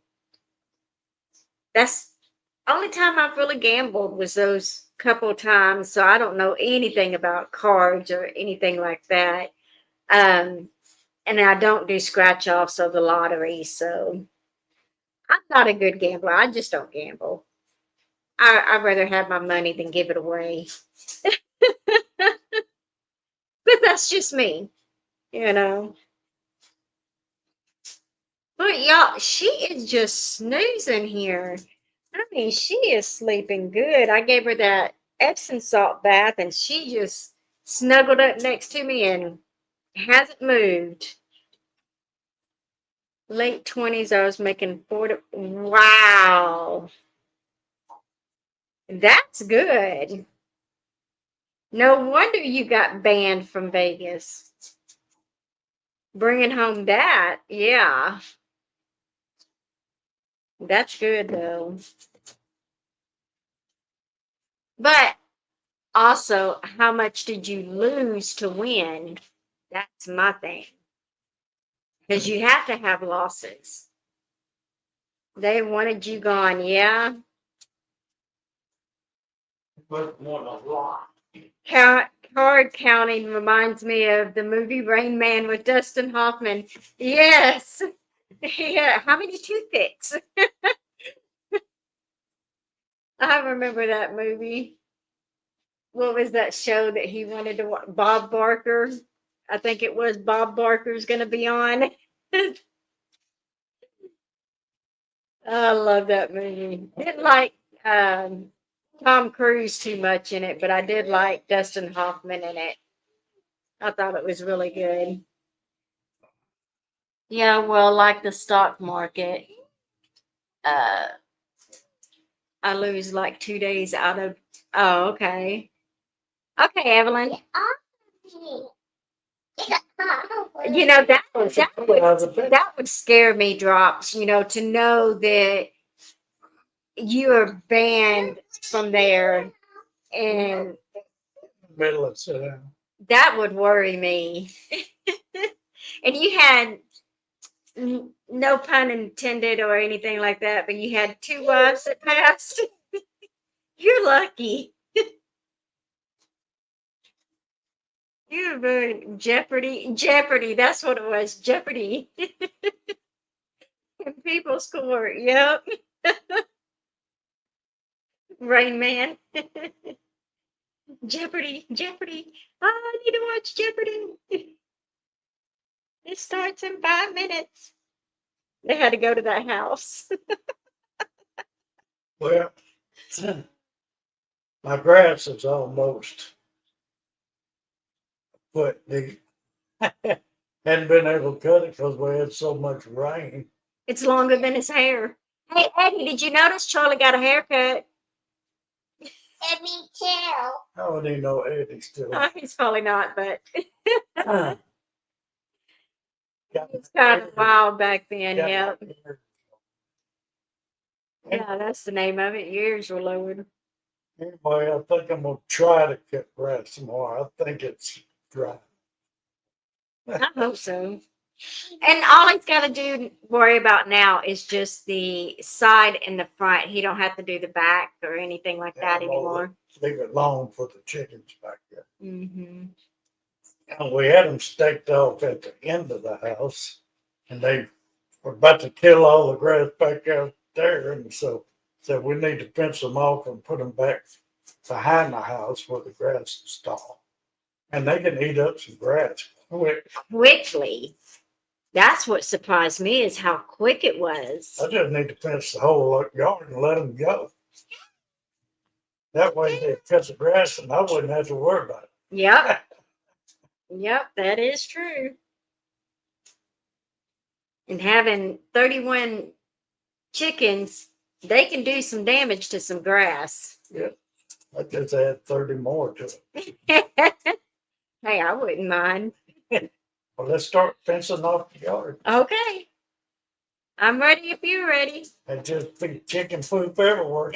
that's only time I've really gambled was those couple times. So I don't know anything about cards or anything like that. Um, and I don't do scratch offs of the lottery. So I'm not a good gambler. I just don't gamble. I'd rather have my money than give it away. But that's just me, you know. But y'all, she is just snoozing here. I mean, she is sleeping good. I gave her that Epsom salt bath and she just snuggled up next to me and hasn't moved. Late 20s, I was making 40. Wow. That's good. No wonder you got banned from Vegas. Bringing home that, yeah. That's good though. But also, how much did you lose to win? That's my thing. Because you have to have losses. They wanted you gone, yeah. But won a lot. Card counting reminds me of the movie Rain Man with Dustin Hoffman. Yes. Yeah. How many toothpicks? I remember that movie. What was that show that he wanted to watch? Bob Barker. I think it was Bob Barker's going to be on. I love that movie. Didn't like um, Tom Cruise too much in it, but I did like Dustin Hoffman in it. I thought it was really good. Yeah, well, like the stock market, uh, I lose like 2 days out of. Oh, okay. Okay, Evelyn. You know that would scare me, drops. You know, to know that you are banned from there, and Middle of sit down. that would worry me. And you had no pun intended or anything like that, but you had two wives that passed. You're lucky. You're very Jeopardy. Jeopardy. That's what it was. Jeopardy. In people's court. Yep. Rain Man. Jeopardy. Jeopardy. Oh, I need to watch Jeopardy. It starts in 5 minutes. They had to go to that house. Well, my grass is almost foot deep. Hadn't been able to cut it because we had so much rain. It's longer than his hair. Hey, Eddie, did you notice Charlie got a haircut? And me too. How would he know Eddie still? He's probably not, but Got it's kind of wild back then. got Yep. my hair. Yeah, that's the name of it. Years were lowered. Anyway, I think I'm gonna try to cut grass some more. I think it's dry. I hope so. And all he's got to do worry about now is just the side and the front. He don't have to do the back or anything like that I'm gonna anymore. leave it alone for the chickens back there. Hmm. And we had them staked off at the end of the house, and they were about to kill all the grass back out there, and so said we need to fence them off and put them back behind the house where the grass is tall, and they can eat up some grass quick. Quickly. That's what surprised me is how quick it was. I just need to fence the whole yard and let them go. That way they cut the grass, and I wouldn't have to worry about it. Yep. Yep, that is true. And having 31 chickens, they can do some damage to some grass. Yeah, I just add 30 more to it. Hey, I wouldn't mind. Well, let's start fencing off the yard Okay. I'm ready if you're ready. and just be chicken poop everywhere.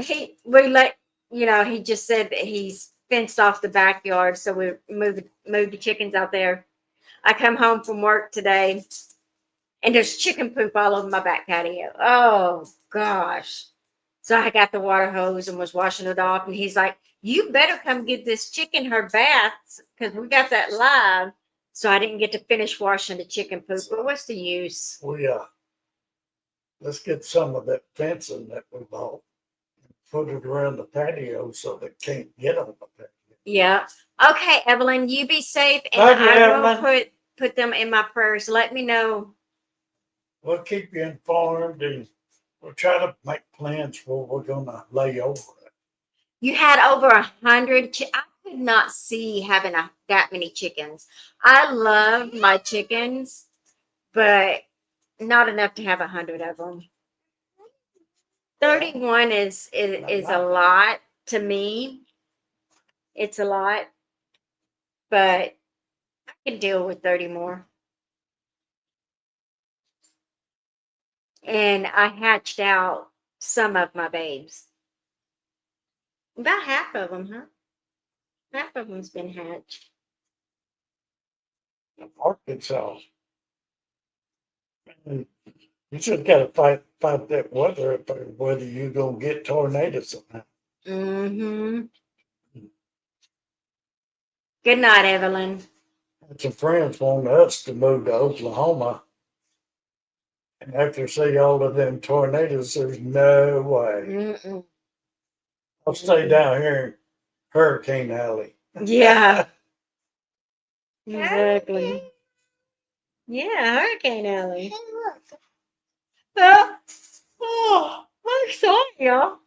He just said that he's fenced off the backyard, so we moved the chickens out there. I come home from work today and there's chicken poop all over my back patio. Oh gosh. So I got the water hose and was washing it off, and he's like, "You better come get this chicken her baths because we got that live." So I didn't get to finish washing the chicken poop. But what's the use? Let's get some of that fencing that we bought, put it around the patio so they can't get on the patio. Yeah. Okay, Evelyn, you be safe, and Love you, I will Evelyn. put them in my prayers. Let me know. We'll keep you informed and we'll try to make plans for we're gonna lay over it. You had over 100. I could not see having that many chickens. I love my chickens, but not enough to have 100 of them. 31 is a lot to me. It's a lot, but I can deal with 30 more. And I hatched out some of my babes. About half of them, huh? Half of them's been hatched. Arkansas. And you just gotta fight that weather up there, whether you gonna get tornadoes or not. Mm-hmm. Good night, Evelyn. Had some friends wanting us to move to Oklahoma. And after see all of them tornadoes, there's no way. Mm-mm. I'll stay down here in Hurricane Alley. Yeah, exactly. Yeah, Hurricane Alley. Hey, look. Oh, I'm sorry, y'all.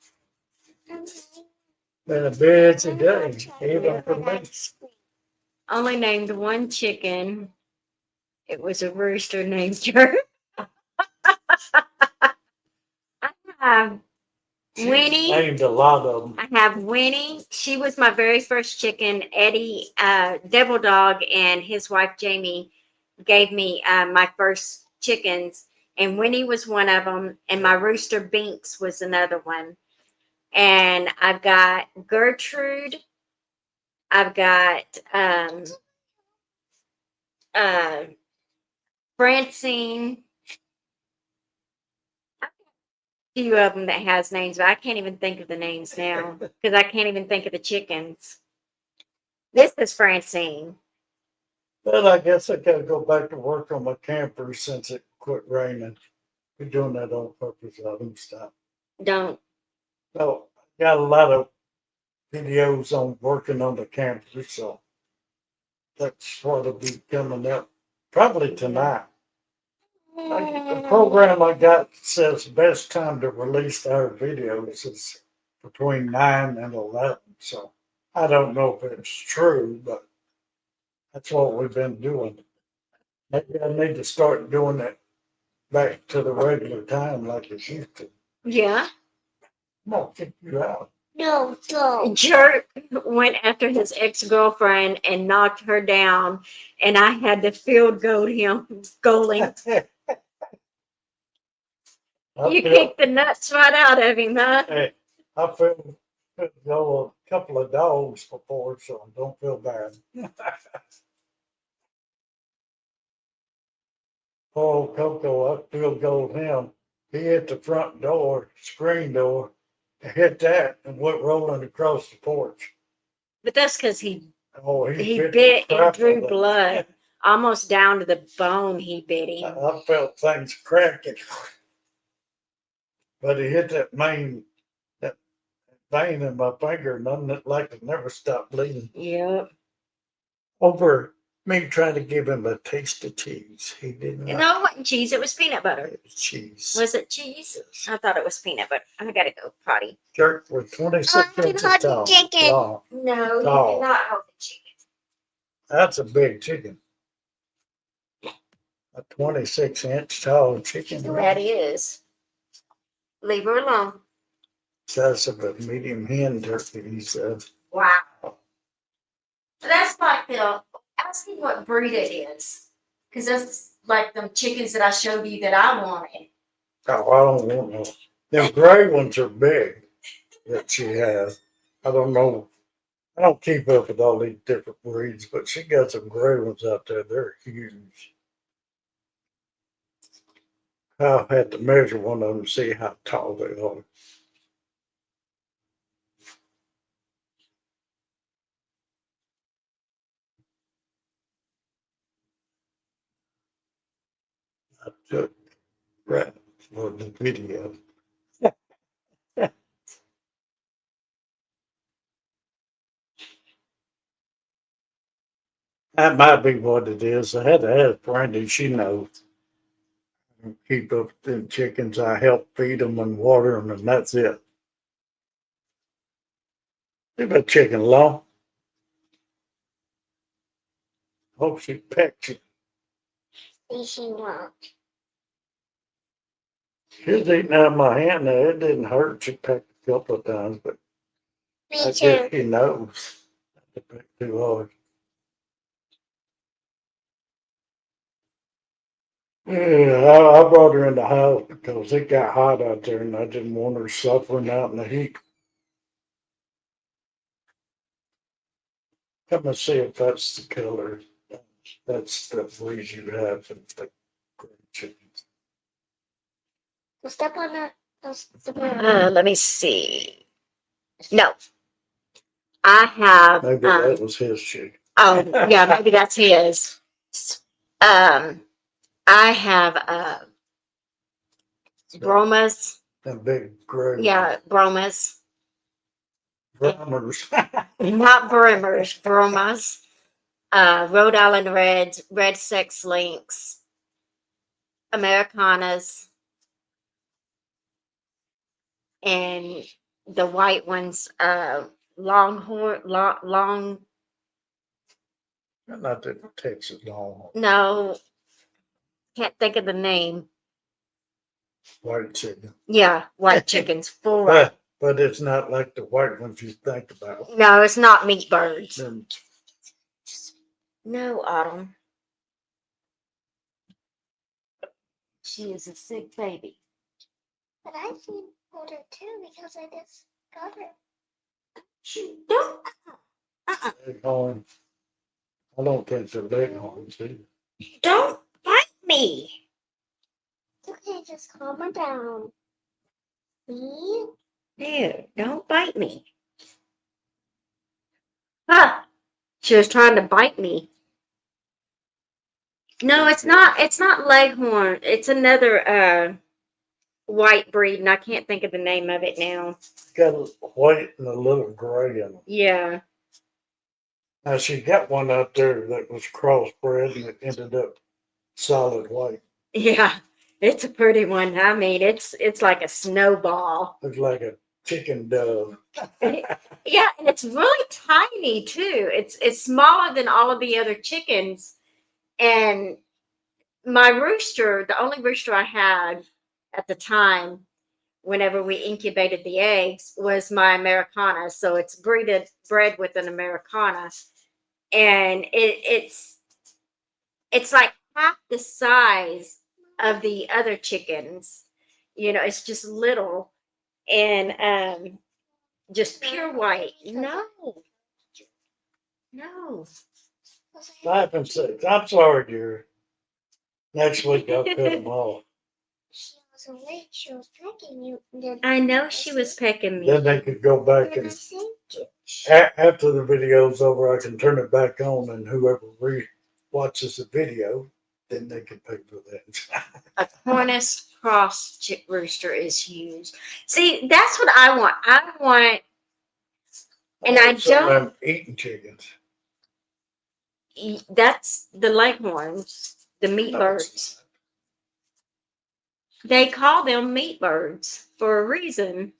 Been a busy day, even for me. Only named one chicken. It was a rooster named Jerk. I have Winnie. Named a lot of them. I have Winnie. She was my very first chicken. Eddie, Devil Dog, and his wife Jamie gave me my first chickens, and Winnie was one of them, and my rooster Binks was another one. And I've got Gertrude. I've got uh, Francine. Few of them that has names, but I can't even think of the names now because I can't even think of the chickens. This is Francine. But I guess I gotta go back to work on my camper since it quit raining. We're doing that on purpose. I don't stop. Don't. So I got a lot of videos on working on the camper, so that's what'll be coming up probably tonight. The program I got says best time to release our videos is between 9 and 11. So I don't know if it's true, but that's what we've been doing. Maybe I need to start doing it back to the regular time like it used to. Yeah. I'm gonna kick you out. No, don't. Jerk went after his ex-girlfriend and knocked her down, and I had to field goal him goaling. You kicked the nuts right out of him, huh? Hey, I feel go a couple of dogs before, so don't feel bad. Poor Coco, I feel gold him. He hit the front door, screen door, hit that and went rolling across the porch. But that's because Oh, he bit the bit and crap drew out of blood. Almost down to the bone he bit it. him. I felt things cracking. But he hit that vein in my finger, none that like it never stopped bleeding. Yep. Over me trying to give him a taste of cheese. He didn't like No, it wasn't cheese. It was peanut butter. cheese. Was it cheese? Yes. I thought it was peanut butter. I gotta go potty. Jerk with 26 I can inches hold the tall. chicken. Long. No, you Oh. cannot hold the chicken. That's a big chicken. A 26-inch tall chicken. That is. Leave her alone. Size of a medium hen turkey, he says. Wow. That's like the. Ask me what breed it is, because that's like the chickens that I showed you that I wanted. Oh, I don't want no. Them gray ones are big that she has. I don't know. I don't keep up with all these different breeds, but she got some gray ones out there. They're huge. I'll have to measure one of them to see how tall they are. I took right for the video. That might be what it is. I had to ask Brandy. She knows. Keep up them chickens. I help feed them and water them, and that's it. Leave that chicken alone. Hope she pecks you. She won't. She was eating out of my hand. Now, it didn't hurt. She pecked a couple of times, but Me I guess too. she knows not to peck too hard. Yeah, I brought her in the house because it got hot out there and I didn't want her suffering out in the heat. Come and see if that's the color. That's the breed you have in the green chickens. Well, step on that. Let me see. No, I have. Maybe that was his chicken. Oh, yeah, maybe that's his. I have bromas. That big gray Yeah, bromas. drummers. Not brimmers, bromas. Rhode Island Reds, Red Sex Links, Americanas, and the white ones, Longhorn, long, Not the Texas Longhorn, no, can't think of the name. white chicken. Yeah, white chickens, full right. But it's not like the white ones you think about. No, it's not meat birds. Them No, Autumn. She is a sick baby. But I feel older too because I just got her. Don't. Leghorn. I don't think they're Leghorns either. Don't bite me. It's okay, just calm her down. See? There, don't bite me. Huh. She was trying to bite me. No, it's not. It's not Leghorn. It's another white breed, and I can't think of the name of it now. Got a white and a little gray in them. Yeah. Now she got one out there that was crossbred and it ended up solid white. Yeah. It's a pretty one. I mean, it's like a snowball. Looks like a chicken dove. Yeah, and it's really tiny too. It's smaller than all of the other chickens. And my rooster, the only rooster I had at the time, whenever we incubated the eggs, was my Americana. So it's bred with an Americana, and it's like half the size of the other chickens. You know, it's just little and just pure white. No, no. Five and six. I'm sorry, dear. Next week I'll cut them off. She was awake. She was pecking you. Then I know she was pecking me. Then they could go back I and saved you. after the video's over, I can turn it back on and whoever watches the video, then they can pay for that. A Cornish cross rooster is huge. See, that's what I want. I want, and I So don't. I'm eating chickens. That's the leghorns, the meat No, birds. it's They call them meat birds for a reason.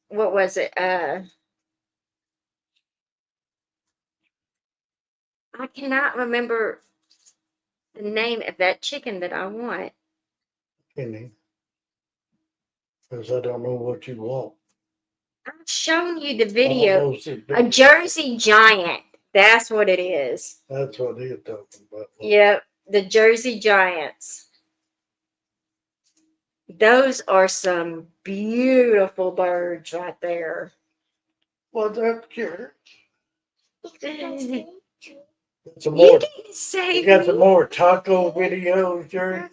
What was it? I cannot remember the name of that chicken that I want. Kenny, because I don't know what you want. I've shown you the All video. those are A big- Jersey Giant. That's what it is. That's what he's talking about. Yep, the Jersey Giants. Those are some beautiful birds right there. Well, that's cute. You Some more. need to save You got some me. more taco videos, Jerry?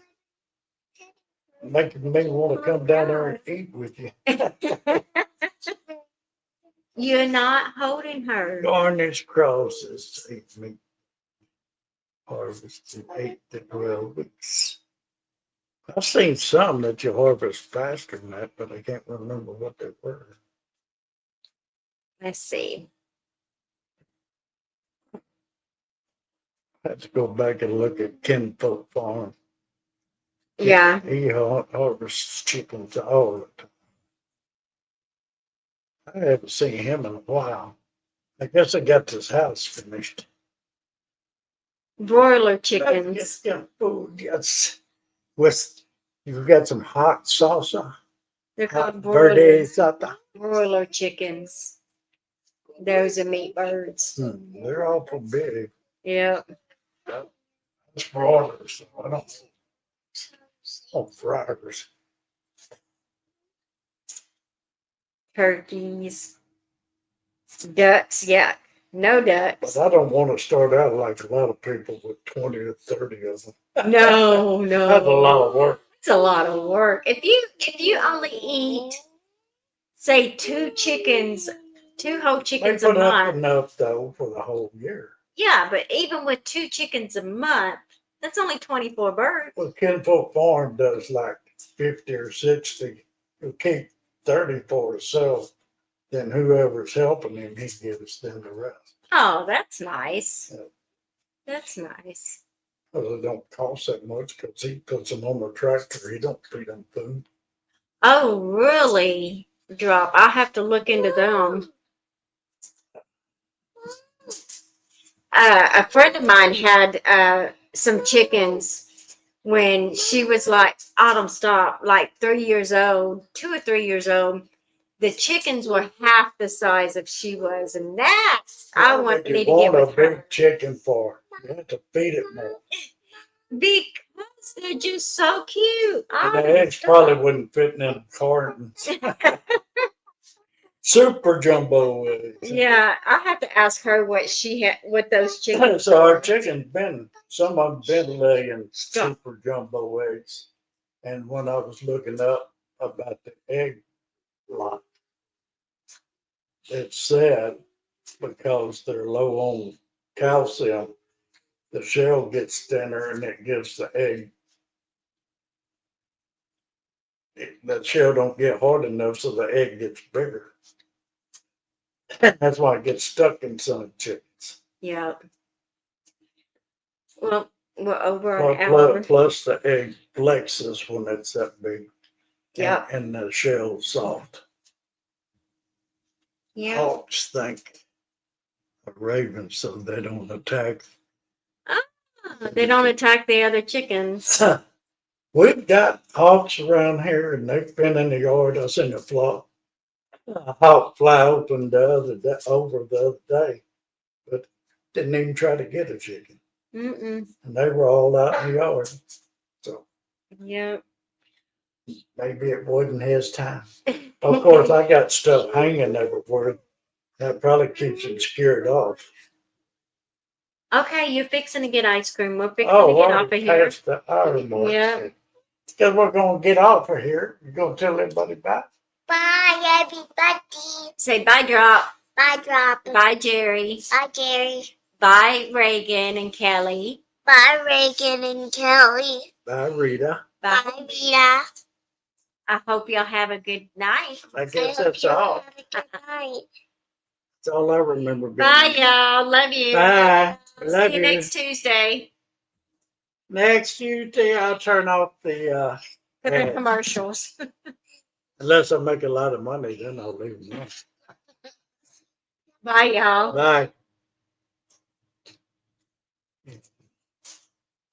Making me want to come down there and eat with you. You're not holding her. Garnish crosses, 8 meat harvested 8 to 12 weeks. I've seen some that you harvest faster than that, but I can't remember what they were. Let's see. I have to go back and look at Kinfolk Farm. Yeah. He harvests chickens all the time. I haven't seen him in a while. I guess I got this house finished. Broiler Get chickens. them food, yes. with, you got some hot salsa, They're hot called verde salsa. broiler chickens. Those are meat birds. They're awful big. Yeah. It's broilers. So I don't, fryers. Turkeys. Ducks. Yeah. No But ducks. I don't want to start out like a lot of people with 20 or 30 of them. No, no. That's a lot of work. It's a lot of work. If you only eat, say, two whole They chickens a put up month. enough though for the whole year. Yeah, but even with two chickens a month, that's only 24 birds. Well, Kinfolk Farm does like 50 or 60. He'll keep 30 for himself. Then whoever's helping him, he gives them the rest. Oh, that's nice. Yeah. That's nice. Well, it don't cost that much because he puts them on the tractor. He don't feed them food. Oh, really? Drop. I'll have to look into them. A friend of mine had some chickens when she was like, Autumn, stop, like 3 years old, 2 or 3 years old. The chickens were half the size of she was, and that's I What need you to want get a with big her chicken for? You have to feed it more. because they're just so cute. And the eggs probably wouldn't fit in them cartons. Super jumbo eggs. Yeah, I have to ask her what she had, what those chickens So our are. chickens some of them been laying super jumbo eggs. And when I was looking up about the egg lot, it said because they're low on calcium, the shell gets thinner and it gives the egg. The shell don't get hard enough, so the egg gets bigger. That's why it gets stuck in some chickens. Yeah. Well, we're over Well, an hour. plus the egg flexes when it's that big. Yeah. And the shell's soft. Yeah. Hawks think of ravens so they don't attack. They don't attack the other chickens. We've got hawks around here and they've been in the yard. I seen a flock. A hawk fly open over the other day, but didn't even try to get a chicken. Mm-mm. And they were all out in the yard. So Yeah. maybe it wasn't his time. Of course, I got stuff hanging everywhere. That probably keeps him scared off. Okay, you're fixing to get ice cream. We're fixing to Oh, get well, off of here. past the hour mark. Yeah. Because we're going to get off of here. You're going to tell everybody bye? Bye, everybody. Say bye, Drop. Bye, Drop. Bye, Jerry. Bye, Jerry. Bye, Reagan and Kelly. Bye, Reagan and Kelly. Bye, Rita. Bye. Bye, Rita. I hope y'all have a good night. I guess I hope that's you all. have a good night. That's all I remember. Bye, y'all. Love you. Bye. Love See you next Tuesday Next Tuesday, I'll turn off the, for the Yeah. commercials. unless I make a lot of money, then I'll leave them on. Bye, y'all. Bye.